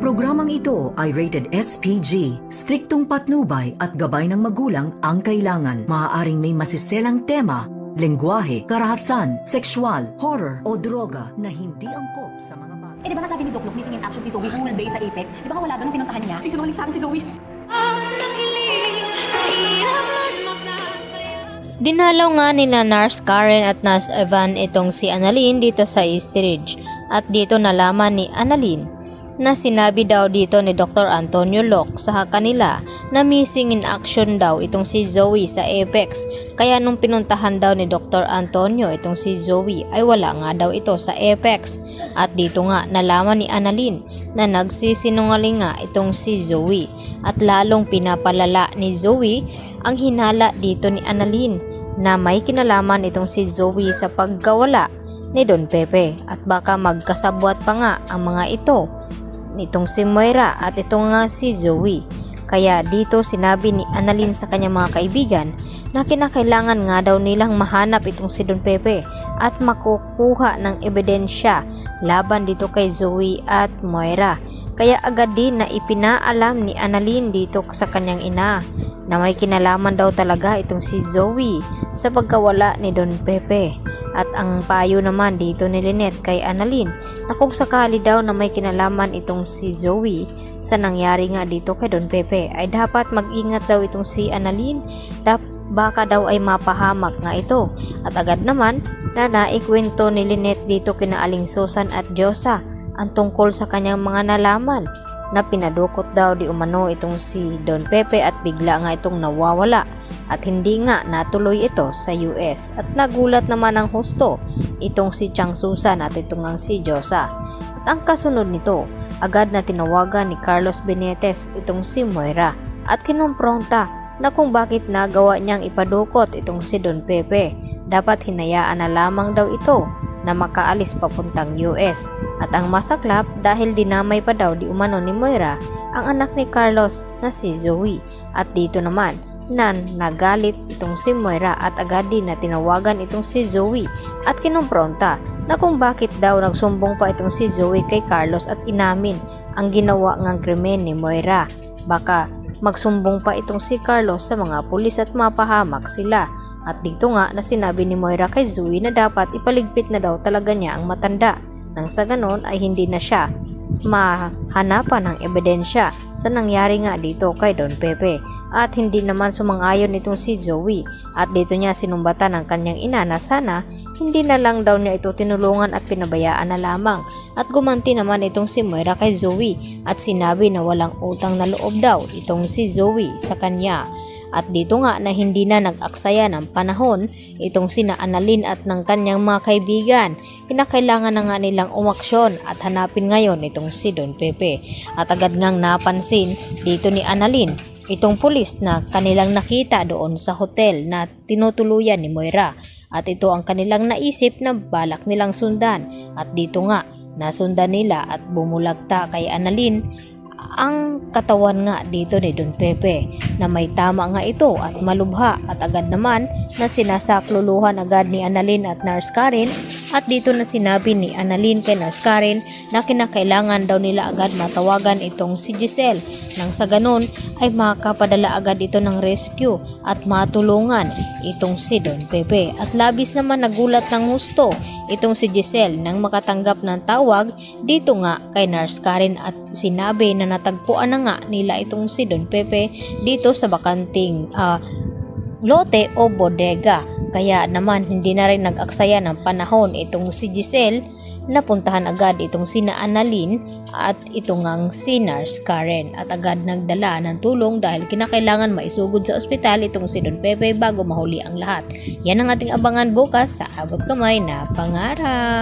programang ito ay rated SPG. Striktong patnubay at gabay ng magulang ang kailangan. Maaaring may masiselang tema, lengguwahe, karahasan, sexual, horror o droga na hindi angkop sa mga bata. Eh di ba nga sabi ni Doc Luke, missing in action si Zoe whole day sa Apex? Di ba nga wala doon ang pinuntahan niya? Sisinungaling sa akin si Zoe. Dinalaw nga nila Nurse Karen at Nurse Evan itong si Annalyn dito sa East Ridge. At dito nalaman ni Annalyn na sinabi daw dito ni Dr. Antonio Locke sa kanila na missing in action daw itong si Zoe sa Apex. Kaya nung pinuntahan daw ni Dr. Antonio itong si Zoe ay wala nga daw ito sa Apex. At dito nga nalaman ni Annalyn na nagsisinungaling nga itong si Zoe. At lalong pinapalala ni Zoe ang hinala dito ni Annalyn na may kinalaman itong si Zoe sa pagkawala ni Don Pepe at baka magkasabwat pa nga ang mga ito nitong si Moira at ito nga si Zoe. Kaya dito sinabi ni Annalyn sa kanyang mga kaibigan na kinakailangan nga daw nilang mahanap itong si Don Pepe at makukuha ng ebidensya laban dito kay Zoe at Moira. Kaya agad din na ipinaalam ni Annalyn dito sa kanyang ina na may kinalaman daw talaga itong si Zoe sa pagkawala ni Don Pepe. At ang payo naman dito ni Lynette kay Annalyn na kung sakali daw na may kinalaman itong si Zoe sa nangyari nga dito kay Don Pepe ay dapat mag-ingat daw itong si Annalyn, baka daw ay mapahamak nga ito. At agad naman na naikwento ni Lynette dito kina Aling Susan at Diyosa ang tungkol sa kanyang mga nalaman na pinadukot daw di umano itong si Don Pepe at bigla nga itong nawawala. At hindi nga natuloy ito sa US. At nagulat naman ang husto itong si Chang Susan at itong ang si Diyosa. At ang kasunod nito, agad na tinawagan ni Carlos Benitez itong si Moira at kinumpronta na kung bakit nagawa niyang ipadukot itong si Don Pepe. Dapat hinayaan na lamang daw ito na makaalis papuntang US. At ang masaklap dahil dinamay pa daw di umano ni Moira ang anak ni Carlos na si Zoe. At dito naman nagalit itong si Moira at agad din na tinawagan itong si Zoe at kinumpronta na kung bakit daw nagsumbong pa itong si Zoe kay Carlos at inamin ang ginawa ngang krimen ni Moira. Baka magsumbong pa itong si Carlos sa mga pulis at mapahamak sila. At dito nga na sinabi ni Moira kay Zoe na dapat ipaligpit na daw talaga niya ang matanda nang sa ganon ay hindi na siya mahanapan ng ebidensya sa nangyari nga dito kay Don Pepe. At hindi naman sumang-ayon itong si Zoe at dito niya sinumbatan ng kanyang ina na sana hindi na lang daw niya ito tinulungan at pinabayaan na lamang. At gumanti naman itong si Moira kay Zoe at sinabi na walang utang na loob daw itong si Zoe sa kanya. At dito nga na hindi na nag-aksaya ng panahon itong sina Annalyn at ng kanyang mga kaibigan. Kinakailangan na nga nilang umaksyon at hanapin ngayon itong si Don Pepe. At agad ngang napansin dito ni Annalyn itong pulis na kanilang nakita doon sa hotel na tinutuluyan ni Moira. At ito ang kanilang naisip na balak nilang sundan. At dito nga nasundan nila at bumulagta kay Annalyn ang katawan nga dito ni Don Pepe na may tama nga ito at malubha. At agad naman na sinasakluluhan agad ni Annalyn at Nurse Karen. At dito na sinabi ni Annalyn kay Nurse Karen na kinakailangan daw nila agad matawagan itong si Giselle nang sa ganun ay makapadala agad ito ng rescue at matulungan itong si Don Pepe. At labis naman nagulat ng husto itong si Giselle nang makatanggap ng tawag dito nga kay Nurse Karen at sinabi na natagpuan na nga nila itong si Don Pepe dito sa bakanting lote o bodega. Kaya naman hindi na rin nag-aksaya ng panahon itong si Giselle na puntahan agad itong sina Annalyn at itong ang si Nurse Karen at agad nagdala ng tulong dahil kinakailangan maisugod sa ospital itong si Don Pepe bago mahuli ang lahat. Yan ang ating abangan bukas sa Abot Kamay na Pangarap.